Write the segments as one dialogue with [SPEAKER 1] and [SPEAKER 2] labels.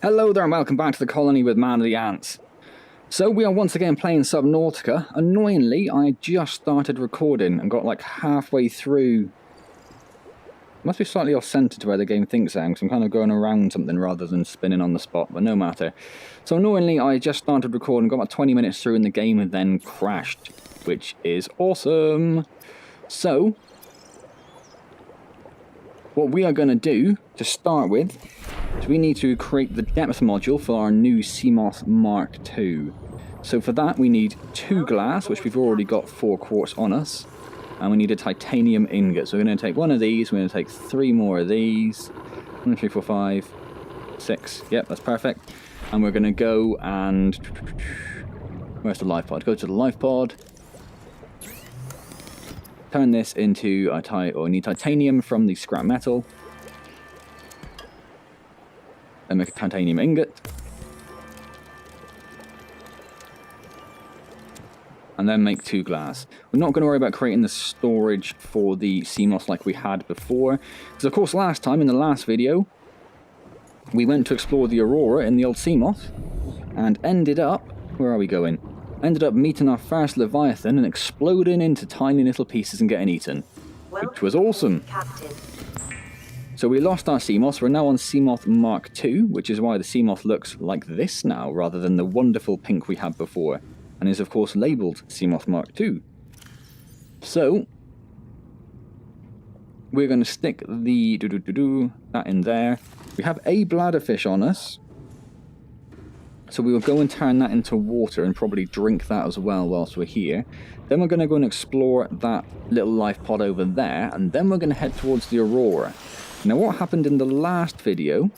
[SPEAKER 1] Hello there and welcome back to the colony with Man of the Antz. So we are once again playing Subnautica. Annoyingly, I just started recording and got like halfway through. Must be slightly off centre to where the game thinks I am, because I'm kind of going around something rather than spinning on the spot, but no matter. So annoyingly, I just started recording, got about 20 minutes through in the game and then crashed, which is awesome. So what we are going to do to start with is we need to create the depth module for our new CMOS Mark II. So for that we need 2 glass, which we've already got 4 quartz on us, and we need a titanium ingot. So we're going to take one of these, we're going to take 3 more of these, 1, 2, 3, 4, 5, 6, yep, that's perfect. And we're going to go and, where's the life pod? Go to the life pod. Turn this into we need titanium from the scrap metal. Then make a titanium ingot. And then make 2 glass. We're not going to worry about creating the storage for the CMOS like we had before. Because of course last time, in the last video, we went to explore the Aurora in the old CMOS. And ended up, where are we going? Ended up meeting our first Leviathan and exploding into tiny little pieces and getting eaten. Which was awesome.
[SPEAKER 2] Captain.
[SPEAKER 1] So we lost our CMOS, we're now on CMOS Mark II, which is why the CMOS looks like this now, rather than the wonderful pink we had before, and is of course labelled CMOS Mark II. So, we're going to stick the that in there. We have a bladderfish on us, so we will go and turn that into water and probably drink that as well whilst we're here. Then we're going to go and explore that little life pod over there, and then we're going to head towards the Aurora. Now what happened in the last video,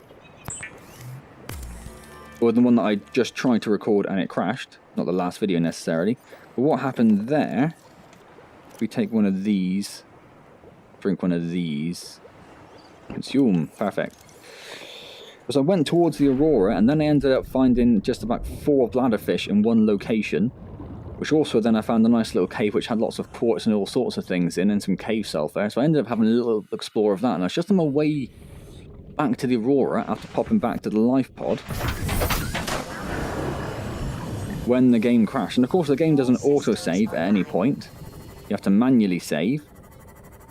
[SPEAKER 1] or the one that I just tried to record and it crashed, not the last video necessarily, but what happened there, if we take one of these, drink one of these, consume, perfect. So I went towards the Aurora and then I ended up finding just about 4 bladderfish in one location, which also then I found a nice little cave which had lots of quartz and all sorts of things in, and some cave sulfur. So I ended up having a little explore of that, and I was just on my way back to the Aurora after popping back to the life pod when the game crashed. And of course the game doesn't auto-save at any point. You have to manually save.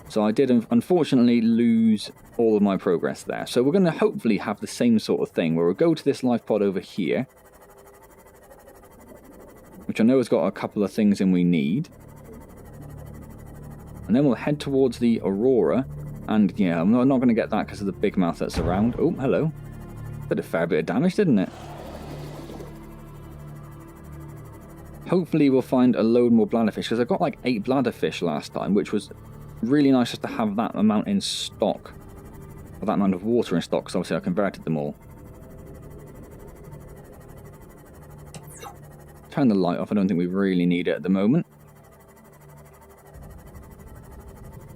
[SPEAKER 1] So I did unfortunately lose all of my progress there. So we're going to hopefully have the same sort of thing, where we'll go to this life pod over here, which I know has got a couple of things in we need. And then we'll head towards the Aurora. And yeah, I'm not going to get that because of the big mouth that's around. Oh, hello. Did a fair bit of damage, didn't it? Hopefully we'll find a load more bladderfish, because I got like 8 bladderfish last time, which was really nice just to have that amount in stock. Or that amount of water in stock, because obviously I converted them all. Turn the light off, I don't think we really need it at the moment.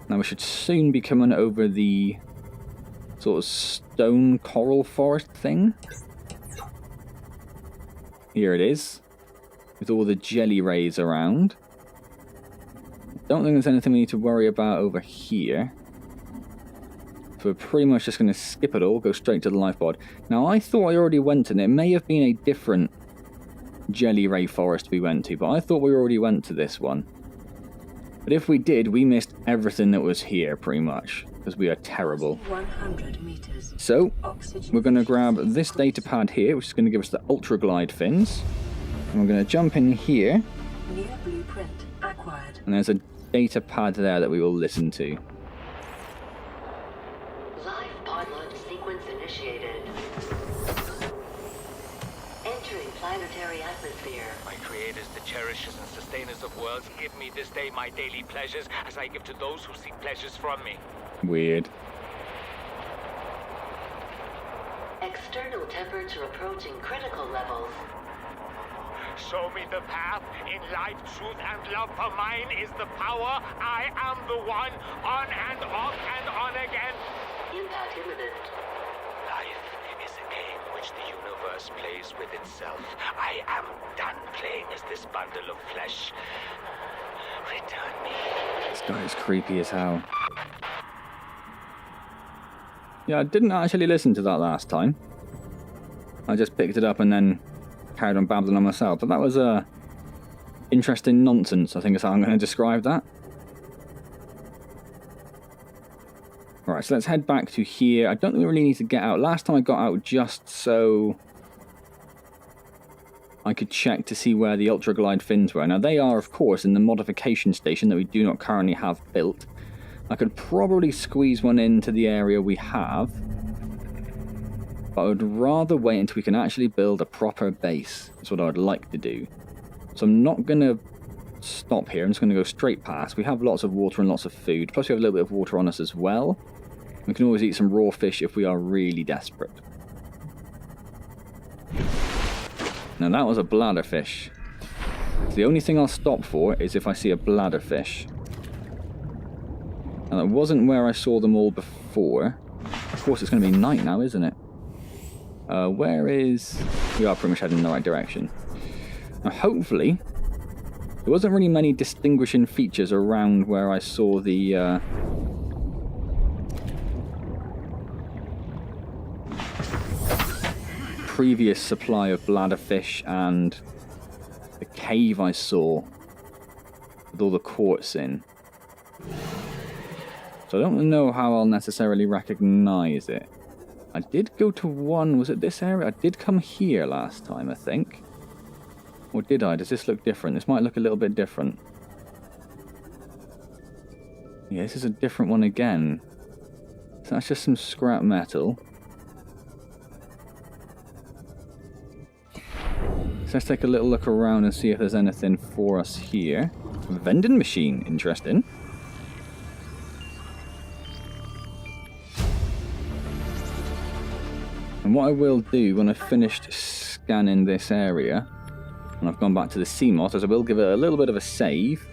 [SPEAKER 1] Now we should soon be coming over the sort of stone coral forest thing. Here it is, with all the jelly rays around. Don't think there's anything we need to worry about over here. So we're pretty much just going to skip it all, go straight to the life pod. Now I thought I already went in it. It may have been a different jelly ray forest we went to, but I thought we already went to this one. But if we did, we missed everything that was here pretty much, because we are terrible.
[SPEAKER 2] 100 meters.
[SPEAKER 1] So we're going to grab this data pad here, which is going to give us the ultra glide fins, and we're going to jump in here.
[SPEAKER 2] Near blueprint acquired.
[SPEAKER 1] And there's a data pad there that we will listen to.
[SPEAKER 3] Live pod launch sequence initiated. Entering planetary atmosphere.
[SPEAKER 4] My creators, the cherishers and sustainers of worlds, give me this day my daily pleasures as I give to those who seek pleasures from me.
[SPEAKER 1] Weird.
[SPEAKER 3] External temperature approaching critical levels.
[SPEAKER 4] Show me the path. In life, truth, and love for mine is the power. I am the one. On and off and on again.
[SPEAKER 3] Impact imminent.
[SPEAKER 4] Life is a game which the universe plays with itself. I am done playing as this bundle of flesh. Return me.
[SPEAKER 1] This guy is creepy as hell. Yeah, I didn't actually listen to that last time. I just picked it up and then carried on babbling on myself. But that was interesting nonsense, I think is how I'm going to describe that. Alright, so let's head back to here. I don't think we really need to get out. Last time I got out just so I could check to see where the Ultra Glide fins were. Now they are, of course, in the modification station that we do not currently have built. I could probably squeeze one into the area we have, but I would rather wait until we can actually build a proper base. That's what I would like to do. So I'm not going to stop here. I'm just going to go straight past. We have lots of water and lots of food. Plus we have a little bit of water on us as well. We can always eat some raw fish if we are really desperate. Now that was a bladder fish. So the only thing I'll stop for is if I see a bladder fish. And that wasn't where I saw them all before. Of course it's going to be night now, isn't it? Where is... We are pretty much heading in the right direction. Now hopefully, there wasn't really many distinguishing features around where I saw the... previous supply of bladderfish and the cave I saw with all the quartz in. So I don't know how I'll necessarily recognize it. I did go to one, was it this area? I did come here last time, I think. Or did I? Does this look different? This might look a little bit different. Yeah, this is a different one again. So that's just some scrap metal. So let's take a little look around and see if there's anything for us here. Vending machine, interesting. And what I will do when I've finished scanning this area, and I've gone back to the CMOS, is I will give it a little bit of a save,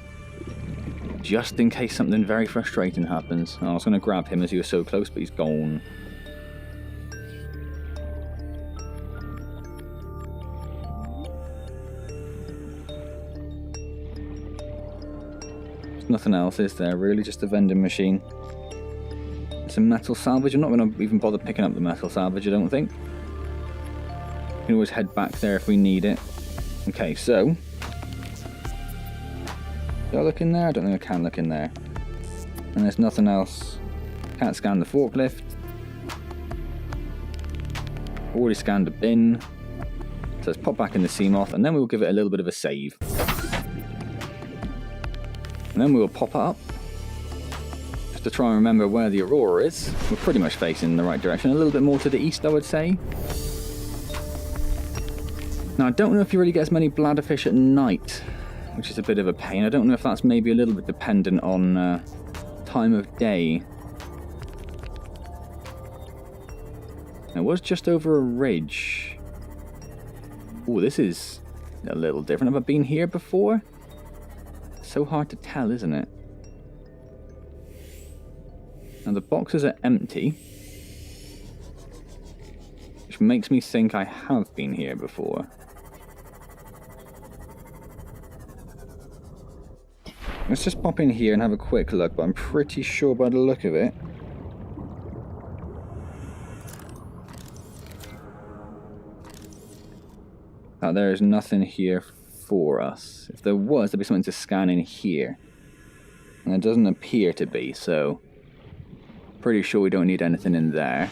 [SPEAKER 1] just in case something very frustrating happens. Oh, I was going to grab him as he was so close, but he's gone. Nothing else, is there? Really, just a vending machine. Some metal salvage. I'm not going to even bother picking up the metal salvage, I don't think. We can always head back there if we need it. Okay, so... Do I look in there? I don't think I can look in there. And there's nothing else. Can't scan the forklift. Already scanned a bin. So let's pop back in the CMOS, and then we'll give it a little bit of a save. And then we'll pop up, just to try and remember where the Aurora is. We're pretty much facing in the right direction, a little bit more to the east, I would say. Now, I don't know if you really get as many bladderfish at night, which is a bit of a pain. I don't know if that's maybe a little bit dependent on time of day. It was just over a ridge. Oh, this is a little different. Have I been here before? So hard to tell, isn't it? Now the boxes are empty, which makes me think I have been here before. Let's just pop in here and have a quick look, but I'm pretty sure by the look of it, that there is nothing here for us. If there was, there'd be something to scan in here. And it doesn't appear to be, so pretty sure we don't need anything in there.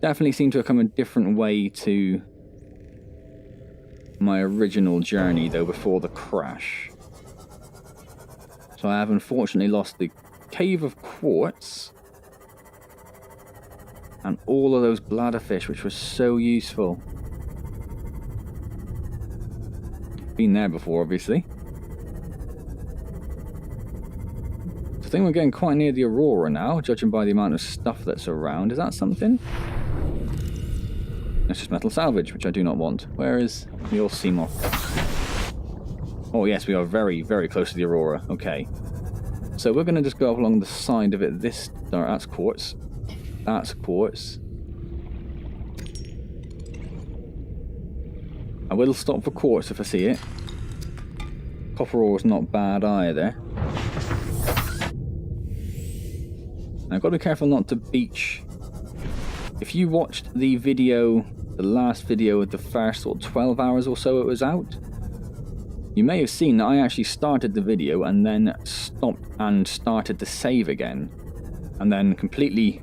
[SPEAKER 1] Definitely seem to have come a different way to my original journey, though, before the crash. So I have unfortunately lost the cave of quartz and all of those bladderfish, which was so useful. Been there before, obviously. So I think we're getting quite near the Aurora now, judging by the amount of stuff that's around. Is that something? It's just metal salvage, which I do not want. Where is the old CMOS? Oh yes, we are very, very close to the Aurora. Okay. So we're going to just go up along the side of it. This... Oh, that's quartz. That's quartz. I will stop for quartz if I see it. Copper ore is not bad either. I've got to be careful not to beach. If you watched the video the last video of the first sort of 12 hours or so it was out, you may have seen that I actually started the video and then stopped and started to save again, and then completely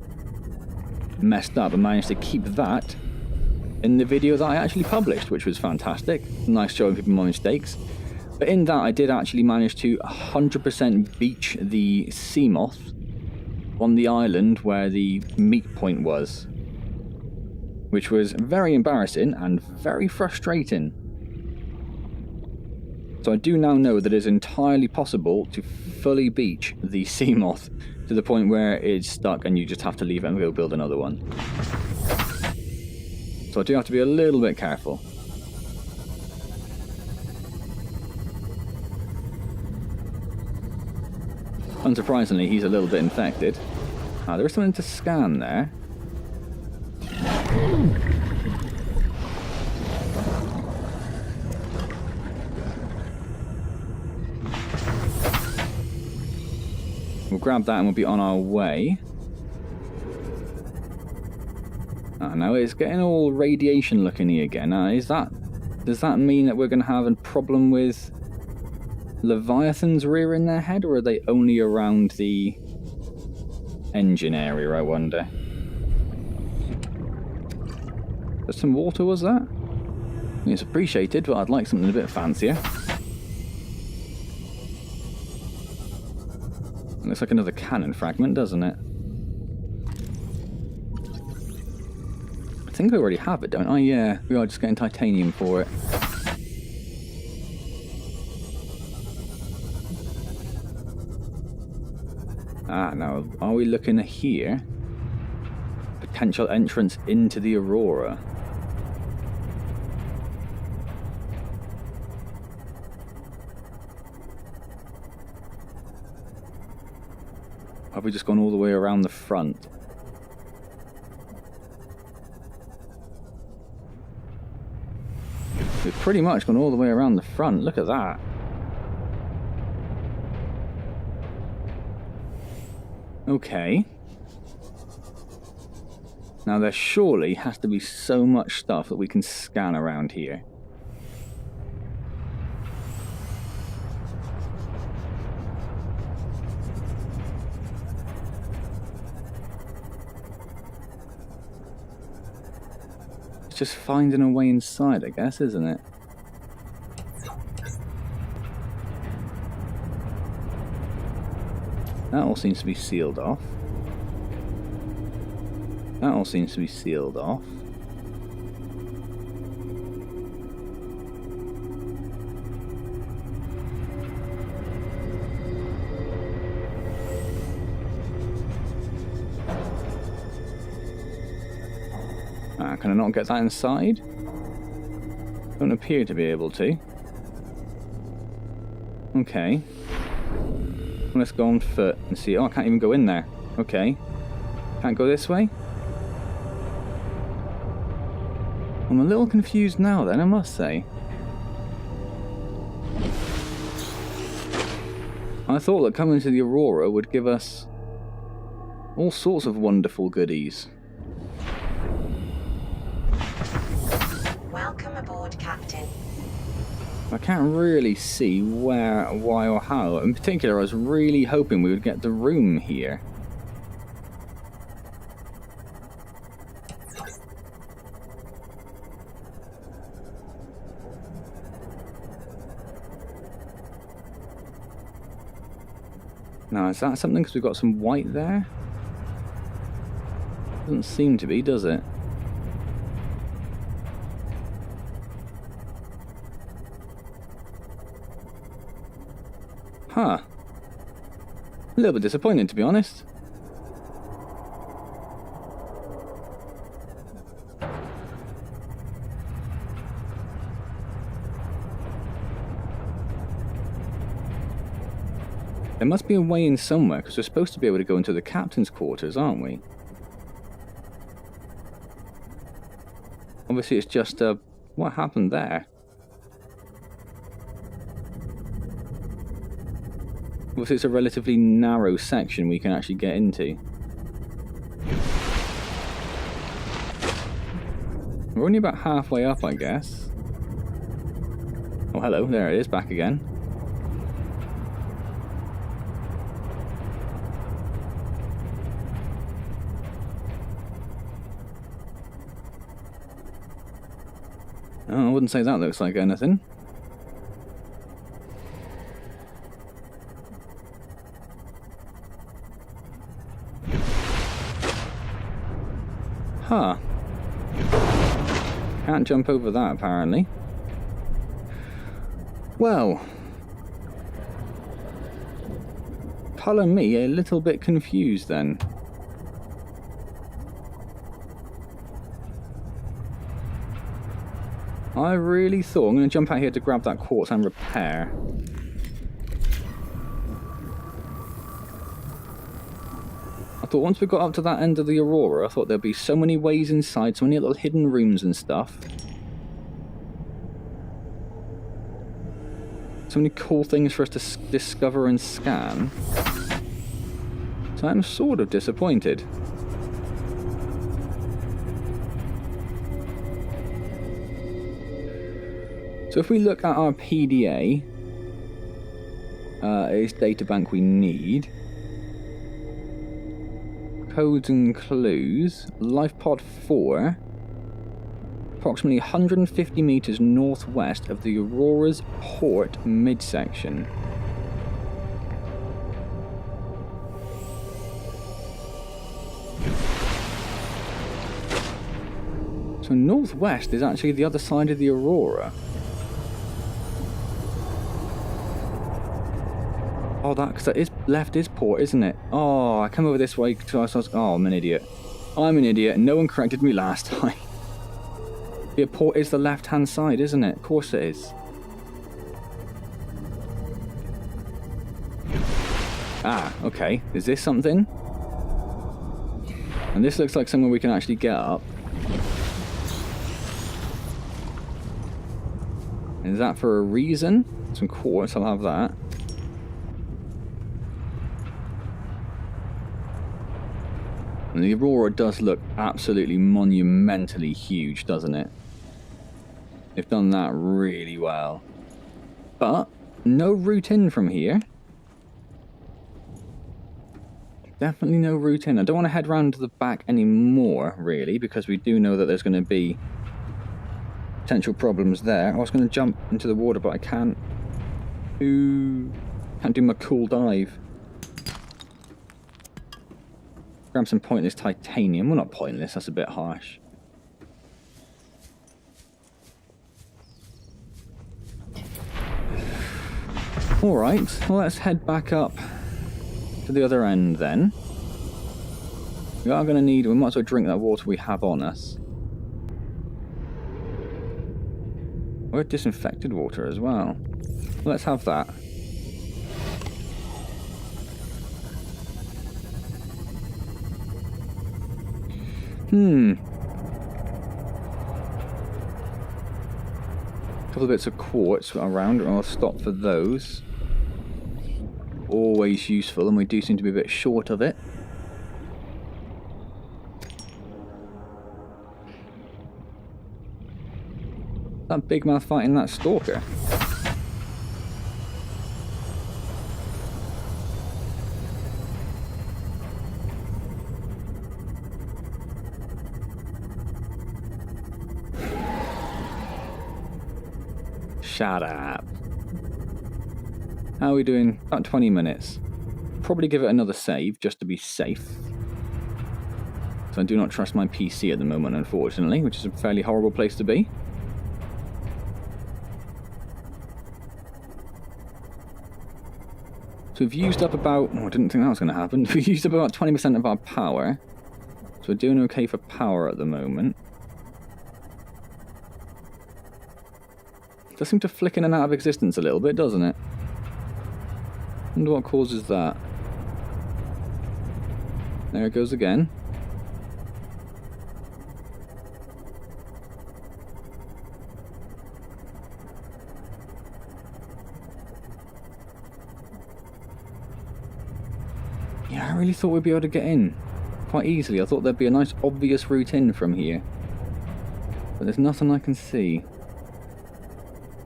[SPEAKER 1] messed up and managed to keep that in the video that I actually published, which was fantastic. Nice showing people my mistakes. But in that I did actually manage to 100% beach the sea moth on the island where the meat point was, which was very embarrassing and very frustrating. So I do now know that it is entirely possible to fully beach the sea moth to the point where it's stuck and you just have to leave it and go build another one. So I do have to be a little bit careful. Unsurprisingly, he's a little bit infected. Ah, there is something to scan there. We'll grab that and we'll be on our way. Ah, now it's getting all radiation looking again. Does that mean that we're going to have a problem with Leviathans rearing their head, or are they only around the engine area, I wonder? There's some water, was that? I mean, it's appreciated, but I'd like something a bit fancier. It looks like another cannon fragment, doesn't it? I think I already have it, don't I? Yeah, we are just getting titanium for it. Ah, now, are we looking at here? Potential entrance into the Aurora. Have we just gone all the way around the front? We've pretty much gone all the way around the front. Look at that. Okay. Now there surely has to be so much stuff that we can scan around here. It's just finding a way inside, I guess, isn't it? That all seems to be sealed off. That all seems to be sealed off. Can I not get that inside? Don't appear to be able to. Okay. Let's go on foot and see. Oh, I can't even go in there. Okay. Can't go this way? I'm a little confused now then, I must say. I thought that coming to the Aurora would give us all sorts of wonderful goodies.
[SPEAKER 5] Welcome aboard, Captain.
[SPEAKER 1] I can't really see where, why or how. In particular, I was really hoping we would get the room here. Now, is that something because we've got some white there? Doesn't seem to be, does it? Huh. A little bit disappointed, to be honest. There must be a way in somewhere, because we're supposed to be able to go into the captain's quarters, aren't we? Obviously it's just, what happened there? Obviously it's a relatively narrow section we can actually get into. We're only about halfway up, I guess. Oh, hello. There it is, back again. Oh, I wouldn't say that looks like anything. Huh. Can't jump over that, apparently. Well. Colour me a little bit confused then. I really thought... I'm going to jump out here to grab that quartz and repair. I thought once we got up to that end of the Aurora, I thought there'd be so many ways inside, so many little hidden rooms and stuff. So many cool things for us to discover and scan. So I'm sort of disappointed. So if we look at our PDA, it's databank we need. Codes and clues. Life pod 4. Approximately 150 meters northwest of the Aurora's port midsection. So northwest is actually the other side of the Aurora. Oh, because that is left is port, isn't it? Oh, I come over this way. Oh, I'm an idiot. I'm an idiot. No one corrected me last time. The port is the left-hand side, isn't it? Of course it is. Ah, okay. Is this something? And this looks like somewhere we can actually get up. Is that for a reason? Some quartz, I'll have that. And the Aurora does look absolutely monumentally huge, doesn't it? They've done that really well. But no route in from here. Definitely no route in. I don't want to head round to the back anymore, really, because we do know that there's going to be potential problems there. I was going to jump into the water, but I can't. Ooh, can't do my cool dive. Grab some pointless titanium. Well, not pointless, that's a bit harsh. Alright, well, let's head back up to the other end then. We are going to need, we might as well drink that water we have on us. We're disinfected water as well. Let's have that. Couple of bits of quartz around, and I'll stop for those. Always useful, and we do seem to be a bit short of it. That big mouth fighting that stalker. Shut up. How are we doing? About 20 minutes. Probably give it another save, just to be safe. So I do not trust my PC at the moment, unfortunately, which is a fairly horrible place to be. So we've used up about... Oh, I didn't think that was going to happen. We've used up about 20% of our power. So we're doing okay for power at the moment. It does seem to flick in and out of existence a little bit, doesn't it? Wonder what causes that. There it goes again. Yeah, I really thought we'd be able to get in quite easily. I thought there'd be a nice obvious route in from here. But there's nothing I can see.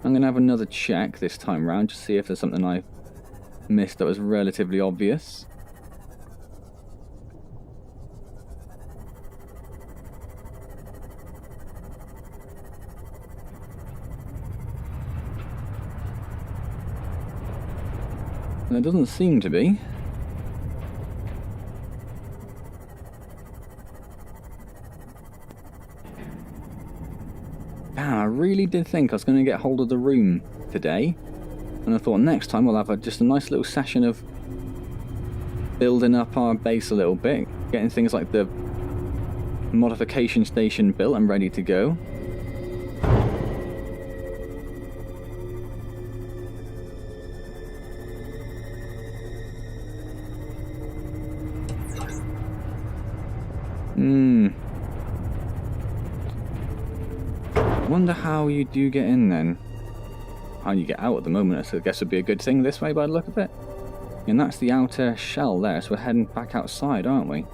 [SPEAKER 1] I'm going to have another check this time round to see if there's something I missed that was relatively obvious. And there doesn't seem to be. I really did think I was going to get hold of the room today, and I thought next time we'll have just a nice little session of building up our base a little bit, getting things like the modification station built and ready to go. Wonder how you do get in then. How you get out at the moment, so I guess would be a good thing this way by the look of it. And that's the outer shell there, so we're heading back outside, aren't we?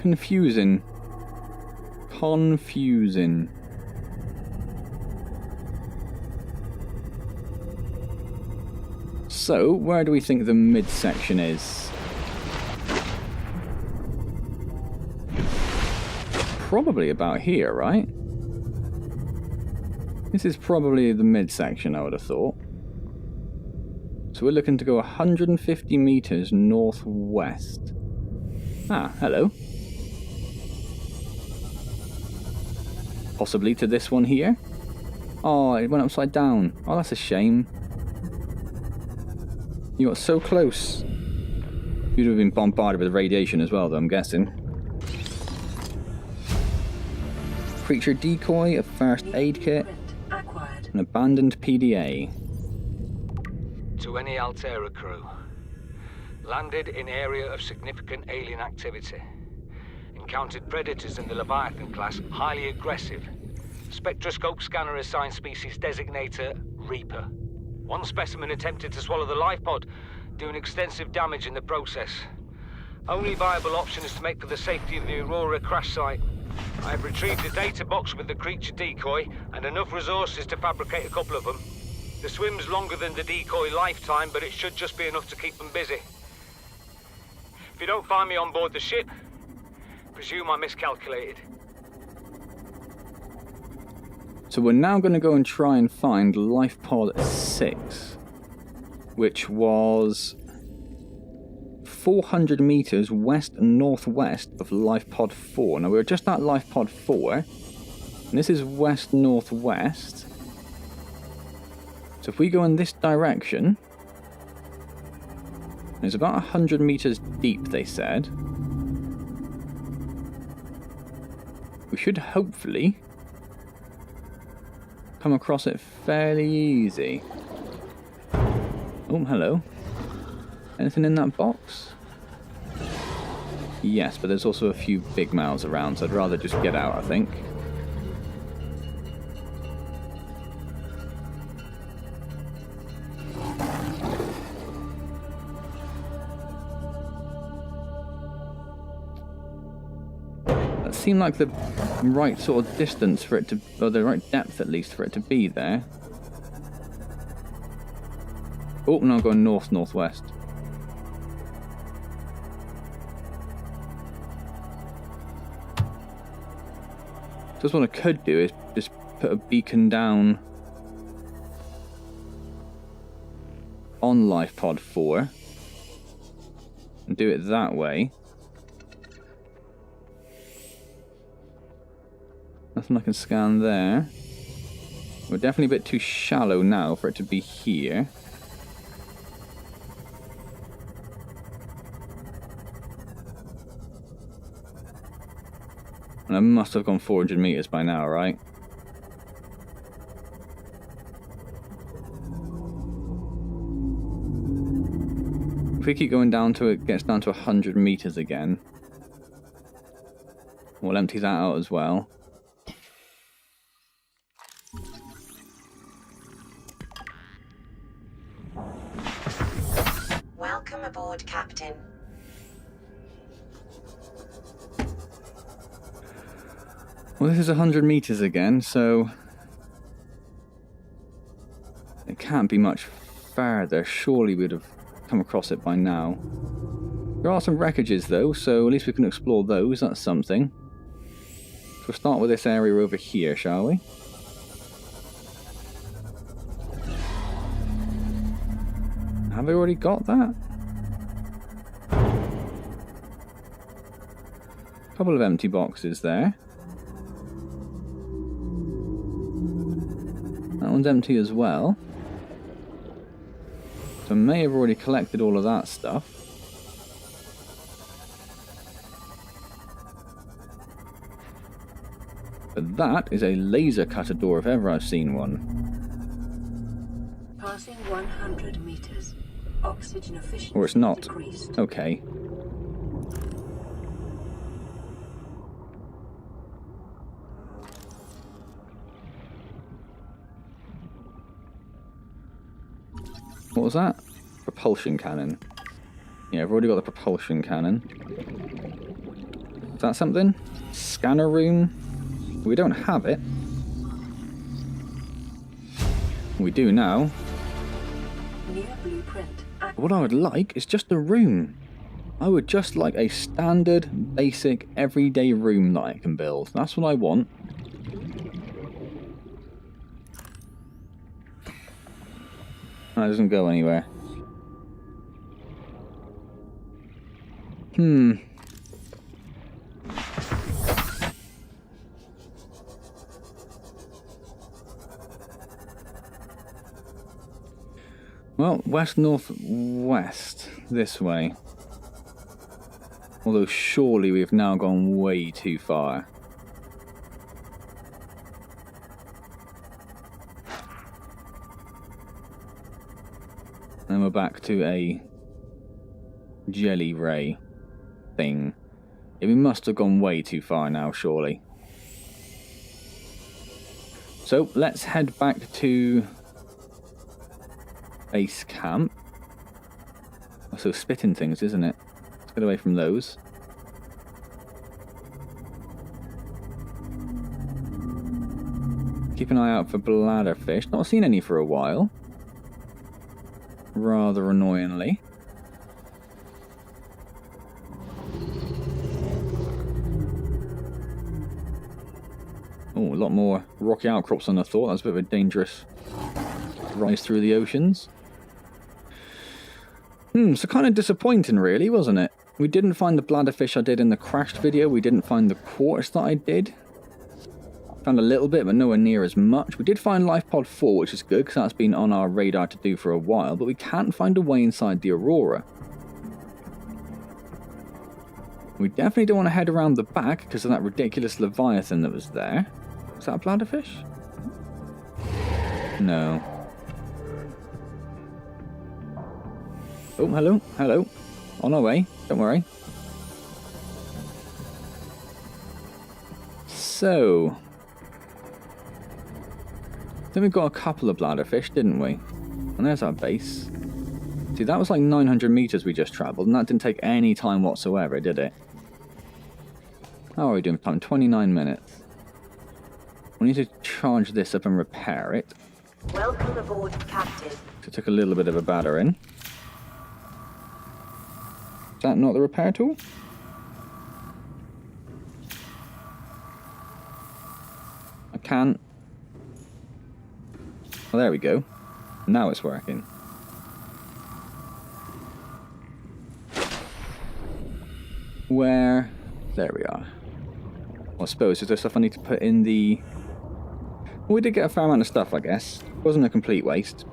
[SPEAKER 1] Confusing. So, where do we think the midsection is? Probably about here, right? This is probably the midsection, I would have thought. So we're looking to go 150 meters northwest. Ah, hello. Possibly to this one here? Oh, it went upside down. Oh, that's a shame. You got so close. You'd have been bombarded with radiation as well, though, I'm guessing. Creature decoy, a first aid kit, an abandoned PDA.
[SPEAKER 4] To any Altera crew. Landed in area of significant alien activity. Encountered predators in the Leviathan class, highly aggressive. Spectroscope scanner assigned species designator Reaper. One specimen attempted to swallow the life pod, doing extensive damage in the process. Only viable option is to make for the safety of the Aurora crash site. I have retrieved a data box with the creature decoy and enough resources to fabricate a couple of them. The swim's longer than the decoy lifetime, but it should just be enough to keep them busy. If you don't find me on board the ship, presume I miscalculated.
[SPEAKER 1] So we're now going to go and try and find Life Pod 6, which was 400 meters west and northwest of Life Pod 4. Now we were just at Life Pod 4, and this is west-northwest. So if we go in this direction, it's about 100 meters deep, they said. We should hopefully come across it fairly easy. Oh, hello. Anything in that box? Yes, but there's also a few big mouths around, so I'd rather just get out, I think. That seemed like the right sort of distance for it to, or the right depth at least for it to be there. Oh, no, I'm going north-northwest. Just what I could do is just put a beacon down on Life Pod 4 and do it that way. Nothing I can scan there. We're definitely a bit too shallow now for it to be here. And I must have gone 400 meters by now, right? If we keep going down to it, gets down to 100 meters again. We'll empty that out as well.
[SPEAKER 5] Welcome aboard, Captain.
[SPEAKER 1] Well, this is 100 meters again, so it can't be much farther. Surely we'd have come across it by now. There are some wreckages though, so at least we can explore those. That's something. So we'll start with this area over here, shall we? Have we already got that? A couple of empty boxes there. That one's empty as well. So I may have already collected all of that stuff. But that is a laser cutter door if ever I've seen one.
[SPEAKER 2] Passing 100 meters. Oxygen efficiency
[SPEAKER 1] Or it's not.
[SPEAKER 2] decreased.
[SPEAKER 1] Okay. What was that? Propulsion cannon. Yeah, I've already got the propulsion cannon. Is that something? Scanner room? We don't have it. We do now.
[SPEAKER 2] Near blueprint.
[SPEAKER 1] What I would like is just a room. I would just like a standard, basic, everyday room that I can build. That's what I want. That doesn't go anywhere. Well, west-northwest, this way. Although surely we've now gone way too far. And we're back to a jelly ray thing. Yeah, we must have gone way too far now, surely. So, let's head back to base camp. Also spitting things, isn't it? Let's get away from those. Keep an eye out for bladder fish. Not seen any for a while. Rather annoyingly. Oh, a lot more rocky outcrops than I thought. That's a bit of a dangerous rise through the oceans. So kind of disappointing really, wasn't it? We didn't find the bladderfish I did in the crashed video. We didn't find the quartz that I did. Found a little bit, but nowhere near as much. We did find Life Pod 4, which is good, because that's been on our radar to do for a while, but we can't find a way inside the Aurora. We definitely don't want to head around the back, because of that ridiculous Leviathan that was there. Is that a bladderfish? No. Oh, hello, hello. On our way, don't worry. So, then we've got a couple of bladderfish, didn't we? And there's our base. See, that was like 900 meters we just travelled, and that didn't take any time whatsoever, did it? How are we doing for time? 29 minutes. We need to charge this up and repair it.
[SPEAKER 3] Welcome aboard, Captain.
[SPEAKER 1] So it took a little bit of a battering. Is that not the repair tool? I can't. Oh, there we go. Now it's working. Where? There we are. Well, I suppose, is there stuff I need to put in the... Well, we did get a fair amount of stuff, I guess. It wasn't a complete waste.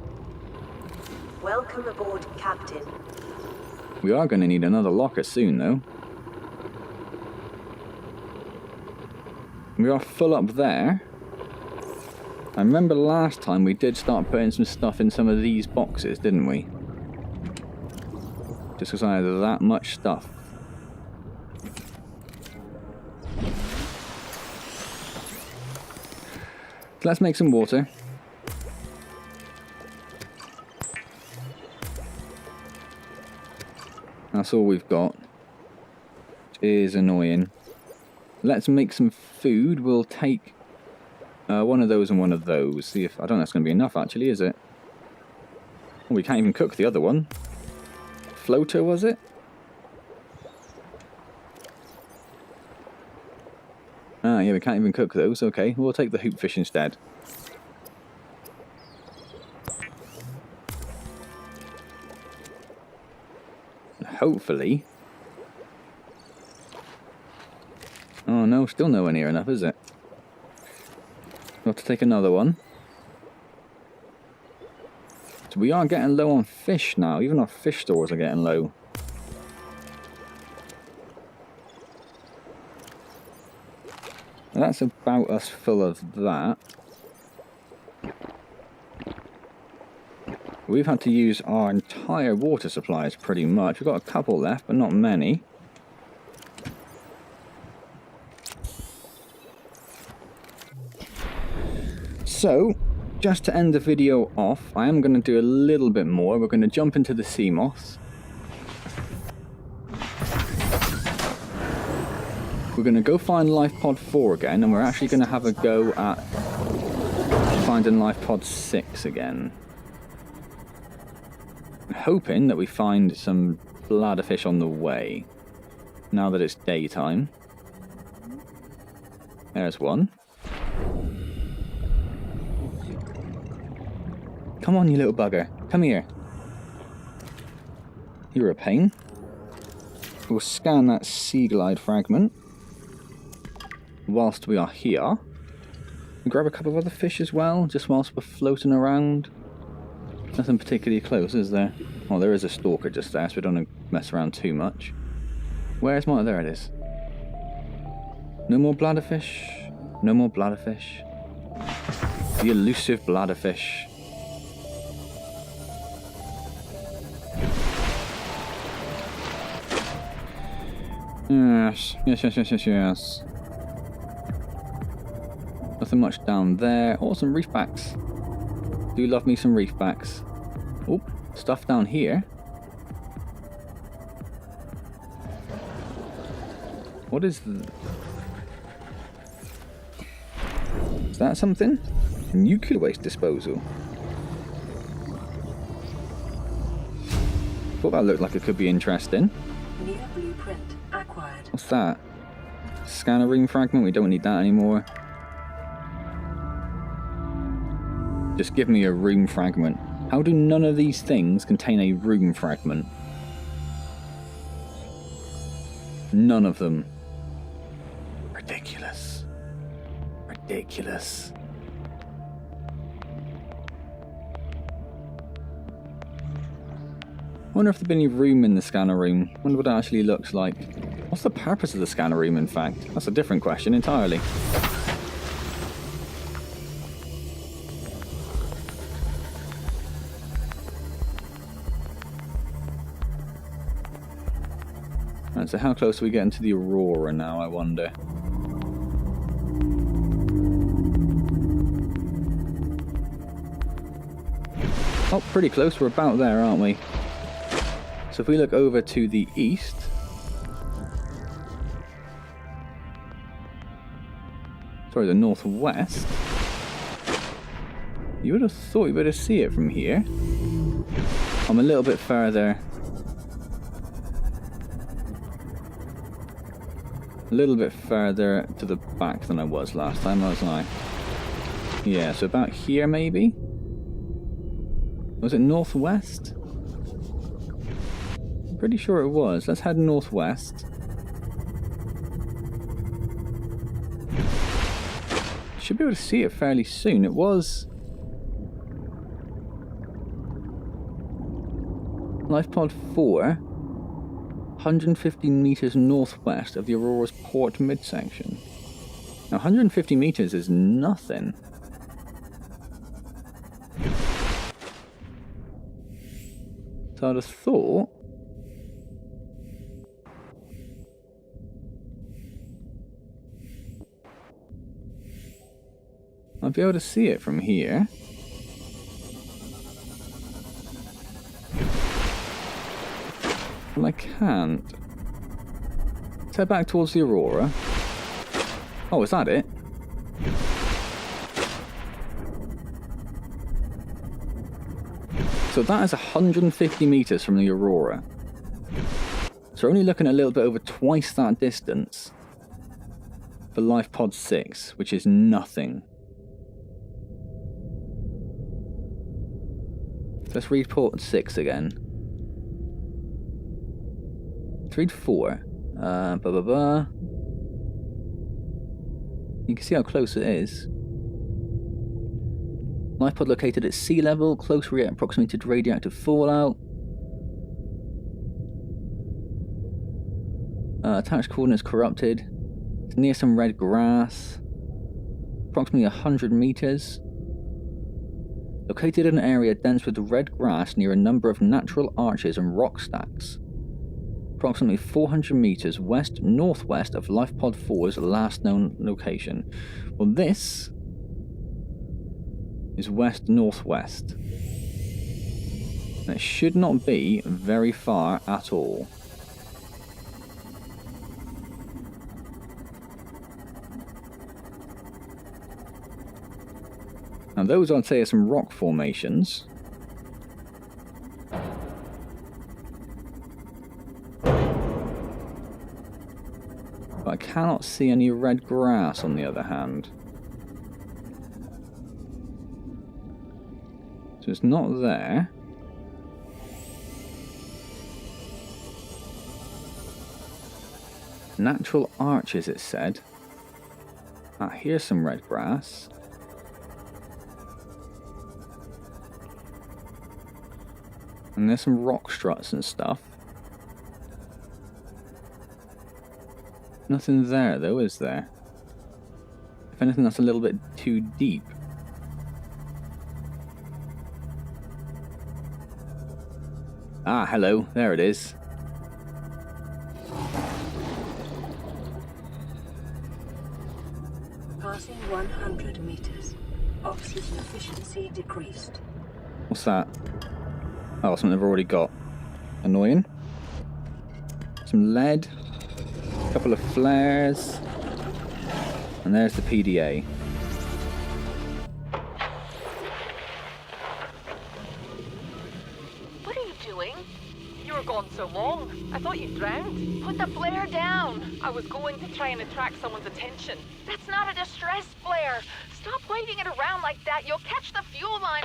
[SPEAKER 3] Welcome aboard, Captain.
[SPEAKER 1] We are going to need another locker soon, though. We are full up there. I remember last time we did start putting some stuff in some of these boxes, didn't we? Just because I had that much stuff. So let's make some water. That's all we've got. Which is annoying. Let's make some food. We'll take one of those and one of those. See if... I don't think that's going to be enough, actually, is it? Oh, we can't even cook the other one. Floater, was it? Ah, yeah, we can't even cook those. Okay, we'll take the hoop fish instead. Hopefully... Oh no, still nowhere near enough, is it? We'll have to take another one. So we are getting low on fish now. Even our fish stores are getting low. Well, that's about us full of that. We've had to use our entire water supplies pretty much. We've got a couple left, but not many. So, just to end the video off, I am going to do a little bit more. We're going to jump into the sea moths. We're going to go find Life Pod 4 again, and we're actually going to have a go at finding Life Pod 6 again. I'm hoping that we find some bladderfish on the way, now that it's daytime. There's one. Come on, you little bugger. Come here. You're a pain. We'll scan that sea glide fragment whilst we are here. We'll grab a couple of other fish as well, just whilst we're floating around. Nothing particularly close, is there? Oh, there is a stalker just there, so we don't want to mess around too much. Where's my... There it is. No more bladderfish. No more bladderfish. The elusive bladderfish. Yes. Yes. Nothing much down there. Oh, some reefbacks. Do love me some reefbacks. Oh, stuff down here. What is Is that something? Nuclear waste disposal. Thought that looked like it could be interesting.
[SPEAKER 2] New blueprint acquired.
[SPEAKER 1] What's that? Scanner room fragment? We don't need that anymore. Just give me a room fragment. How do none of these things contain a room fragment? None of them. Ridiculous. Ridiculous. I wonder if there'd be any room in the scanner room. I wonder what it actually looks like. What's the purpose of the scanner room, in fact? That's a different question entirely. Right, so how close are we getting to the Aurora now, I wonder? Oh, pretty close. We're about there, aren't we? So if we look over to the east, sorry, the northwest, you would have thought you better see it from here. I'm a little bit further, to the back than I was last time, wasn't I? Yeah, so about here maybe? Was it northwest? Pretty sure it was. Let's head northwest. Should be able to see it fairly soon. It was Life Pod 4, 150 meters northwest of the Aurora's port midsection. Now 150 meters is nothing. So I'd have thought I'll be able to see it from here. Well, I can't. Let's head back towards the Aurora. Oh, is that it? So that is 150 meters from the Aurora. So we're only looking at a little bit over twice that distance for Life Pod 6, which is nothing. So let's read port 6 again. Let's read 4. You can see how close it is. Life pod located at sea level, close proximity to radioactive fallout. Attached coordinates corrupted. It's near some red grass. Approximately 100 meters. Located in an area dense with red grass near a number of natural arches and rock stacks. Approximately 400 meters west-northwest of Life Pod 4's last known location. Well, this is west-northwest. And it should not be very far at all. Now those I'd say are some rock formations. But I cannot see any red grass on the other hand. So it's not there. Natural arches, it said. Ah, here's some red grass. And there's some rock struts and stuff. Nothing there though, is there? If anything, that's a little bit too deep. Ah, hello. There it is.
[SPEAKER 2] Passing 100 meters. Oxygen efficiency decreased.
[SPEAKER 1] What's that? Oh, something I've already got. Annoying. Some lead. A couple of flares. And there's the PDA.
[SPEAKER 5] What are you doing? You were gone so long. I thought you drowned. Put the flare down. I was going to try and attract someone's attention. That's not a distress flare. Stop waving it around like that. You'll catch the fuel line.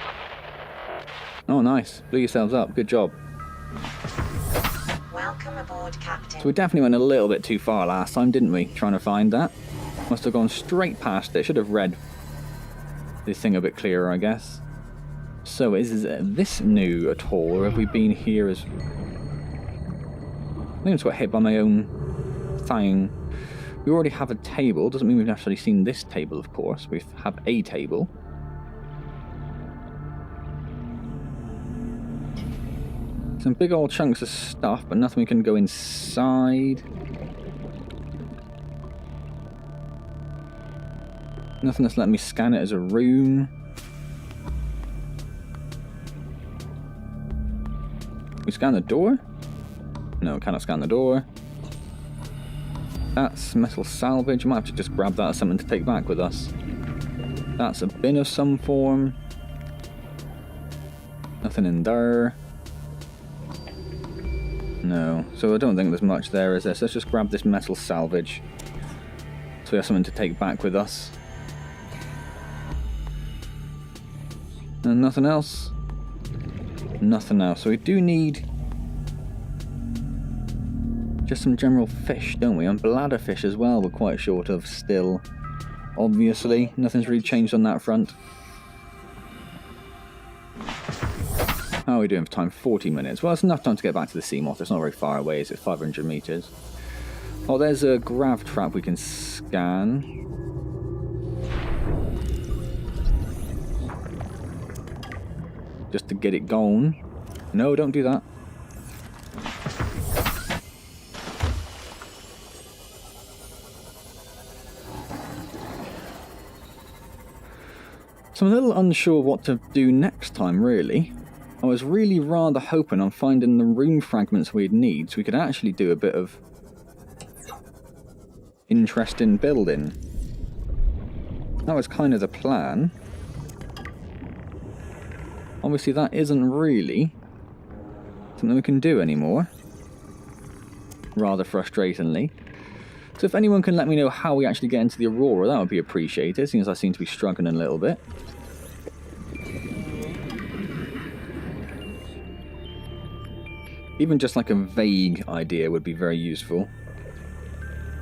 [SPEAKER 1] Oh, nice. Blew yourselves up. Good job.
[SPEAKER 3] Welcome aboard, Captain.
[SPEAKER 1] So we definitely went a little bit too far last time, didn't we? Trying to find that. Must have gone straight past it. Should have read this thing a bit clearer, I guess. So is this new at all, or have we been here as... I think I just got hit by my own thing. We already have a table. Doesn't mean we've actually seen this table, of course. We have a table. Some big old chunks of stuff, but nothing we can go inside. Nothing that's letting me scan it as a room. We scan the door? No, cannot scan the door. That's metal salvage. I might have to just grab that as something to take back with us. That's a bin of some form. Nothing in there. No, so I don't think there's much there, is there? So let's just grab this metal salvage. So we have something to take back with us. And nothing else? Nothing else. So we do need just some general fish, don't we? And bladder fish as well we're quite short of still. Obviously, nothing's really changed on that front. How are we doing for time? 40 minutes. Well, it's enough time to get back to the Seamoth. It's not very far away, is it? 500 meters. Oh, there's a grav trap we can scan. Just to get it going. No, don't do that. So I'm a little unsure what to do next time, really. I was really rather hoping on finding the room fragments we'd need so we could actually do a bit of interesting building. That was kind of the plan. Obviously that isn't really something we can do anymore. Rather frustratingly. So if anyone can let me know how we actually get into the Aurora, that would be appreciated, seeing as I seem to be struggling a little bit. Even just like a vague idea would be very useful.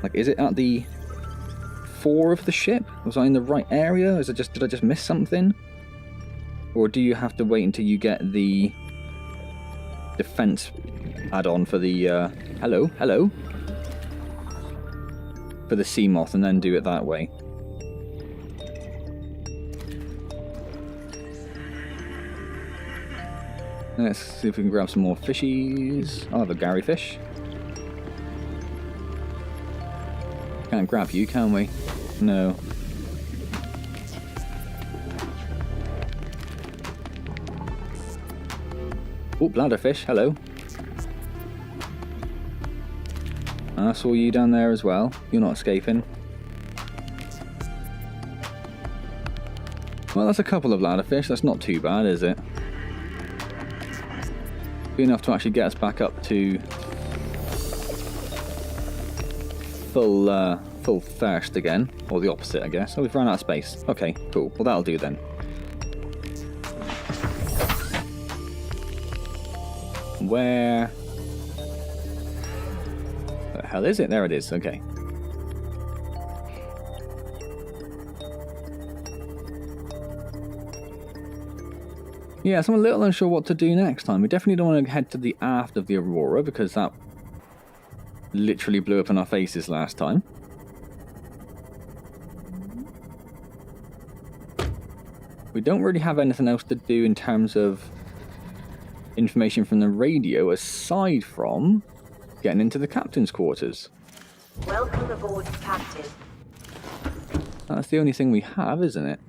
[SPEAKER 1] Like, is it at the fore of the ship? Was I in the right area? Is it just, did I just miss something? Or do you have to wait until you get the defense add-on for the, hello? For the sea moth and then do it that way? Let's see if we can grab some more fishies. I'll have a Gary fish. Can't grab you, can we? No. Oh, bladder fish, hello. I saw you down there as well. You're not escaping. Well, that's a couple of bladder fish. That's not too bad, is it? Be enough to actually get us back up to full thirst again, or the opposite, I guess. Oh, we've run out of space. Okay, cool. Well, that'll do then. Where the hell is it? There it is. Okay. Yeah, so I'm a little unsure what to do next time. We definitely don't want to head to the aft of the Aurora, because that literally blew up in our faces last time. We don't really have anything else to do in terms of information from the radio, aside from getting into the captain's quarters.
[SPEAKER 3] Welcome aboard, Captain.
[SPEAKER 1] That's the only thing we have, isn't it?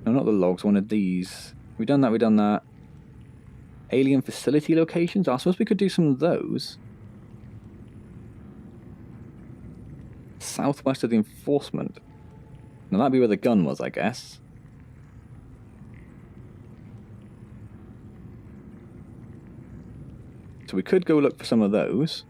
[SPEAKER 1] No, not the logs, one of these. We've done that, we've done that. Alien facility locations? I suppose we could do some of those. Southwest of the enforcement. Now that'd be where the gun was, I guess. So we could go look for some of those.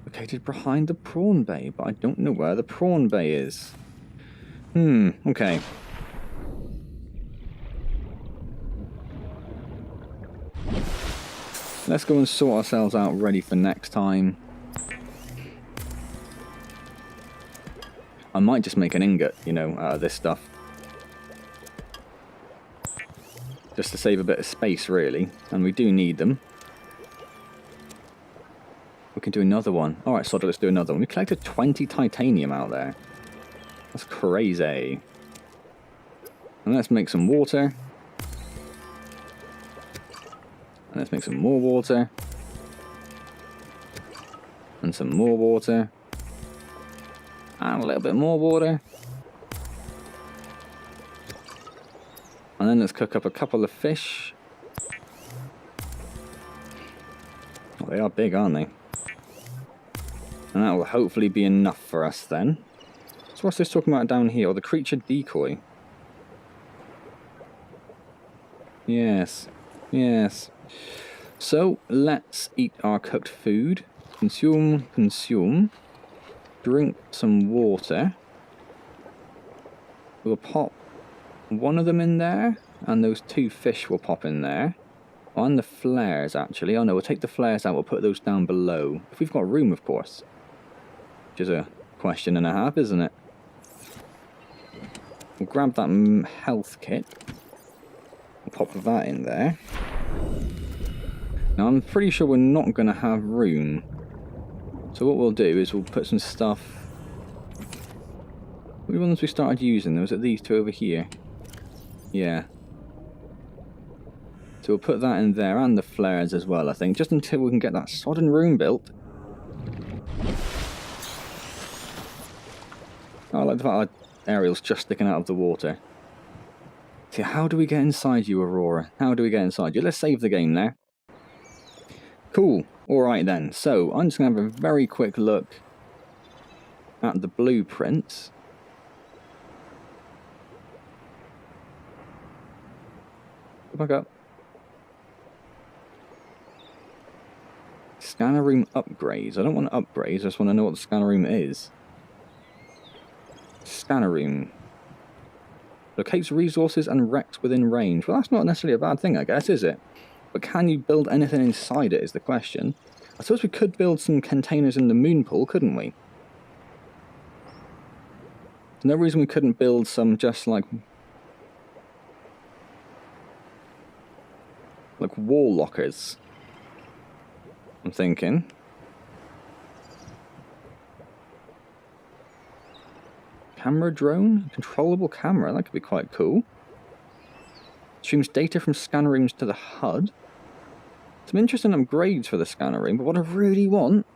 [SPEAKER 1] Located behind the prawn bay, but I don't know where the prawn bay is. Okay. Let's go and sort ourselves out ready for next time. I might just make an ingot, you know, out of this stuff. Just to save a bit of space, really. And we do need them. We can do another one. Alright, so let's do another one. We collected 20 titanium out there. That's crazy. And let's make some water. And let's make some more water. And some more water. And a little bit more water. And then let's cook up a couple of fish. Oh, they are big, aren't they? And that will hopefully be enough for us then. So what's this talking about down here? Oh, the creature decoy. Yes. Yes. So, let's eat our cooked food. Consume. Drink some water. We'll pop one of them in there, and those 2 fish will pop in there. On the flares, actually. Oh no, we'll take the flares out, we'll put those down below. If we've got room, of course. Which is a question and a half, isn't it? We'll grab that health kit. We'll pop that in there. Now, I'm pretty sure we're not going to have room. So what we'll do is we'll put some stuff... Which ones we started using? Was it these 2 over here? Yeah. So we'll put that in there, and the flares as well, I think, just until we can get that sodden room built. Oh, I like the fact our aerial's just sticking out of the water. See, how do we get inside you, Aurora? How do we get inside you? Let's save the game now. Cool. Alright then, so I'm just going to have a very quick look at the blueprints. Go back up. Scanner room upgrades. I don't want upgrades, I just want to know what the scanner room is. Scanner room. Locates resources and wrecks within range. Well, that's not necessarily a bad thing, I guess, is it? But can you build anything inside it is the question. I suppose we could build some containers in the moon pool, couldn't we? There's no reason we couldn't build some just like wall lockers. I'm thinking. Camera drone? Controllable camera, that could be quite cool. Streams data from scanner rooms to the HUD. Some interesting upgrades for the scanner room, but what I really want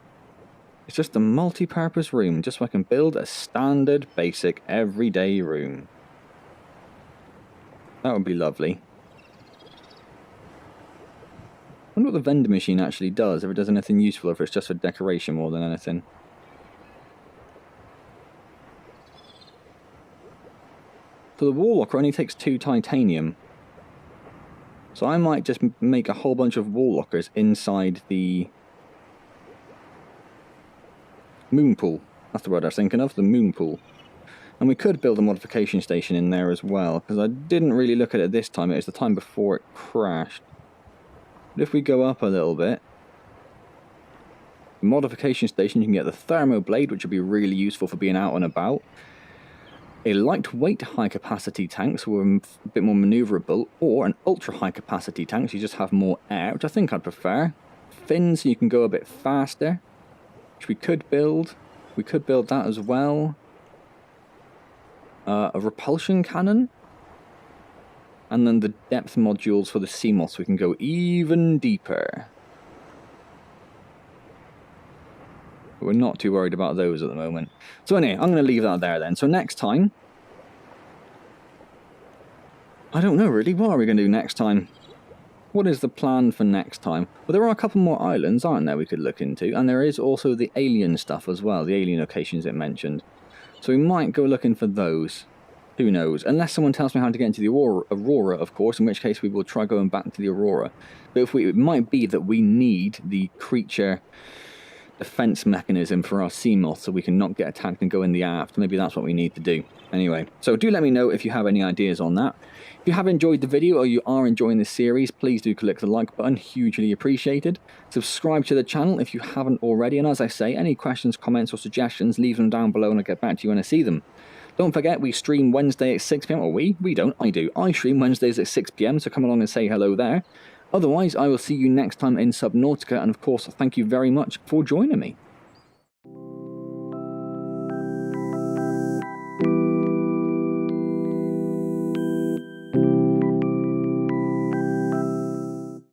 [SPEAKER 1] is just a multi-purpose room, just so I can build a standard, basic, everyday room. That would be lovely. I wonder what the vending machine actually does, if it does anything useful, or if it's just for decoration more than anything. So the wall locker only takes 2 titanium. So I might just make a whole bunch of wall lockers inside the moon pool. That's the word I was thinking of, the moon pool. And we could build a modification station in there as well, because I didn't really look at it this time. It was the time before it crashed. But if we go up a little bit, the modification station, you can get the thermo blade, which would be really useful for being out and about. A lightweight high-capacity tank, so we're a bit more manoeuvrable, or an ultra-high-capacity tank, so you just have more air, which I think I'd prefer. Fins, so you can go a bit faster, which we could build. We could build that as well. A repulsion cannon. And then the depth modules for the CMOS, so we can go even deeper. But we're not too worried about those at the moment. So anyway, I'm going to leave that there then. So next time, I don't know really, what are we going to do next time? What is the plan for next time? Well, there are a couple more islands, aren't there, we could look into. And there is also the alien stuff as well, the alien locations it mentioned. So we might go looking for those. Who knows? Unless someone tells me how to get into the Aurora, of course, in which case we will try going back to the Aurora. But if it might be that we need the creature defense mechanism for our CMOS so we can not get attacked and go in the aft. Maybe that's what we need to do. Anyway, so do let me know if you have any ideas on that. If you have enjoyed the video or you are enjoying this series, please do click the like button, hugely appreciated. Subscribe to the channel if you haven't already, and as I say, any questions, comments or suggestions, leave them down below and I'll get back to you when I see them. Don't forget, we stream Wednesday at 6 PM, or we don't, I do. I stream Wednesdays at 6 PM, so come along and say hello there. Otherwise, I will see you next time in Subnautica, and of course, thank you very much for joining me.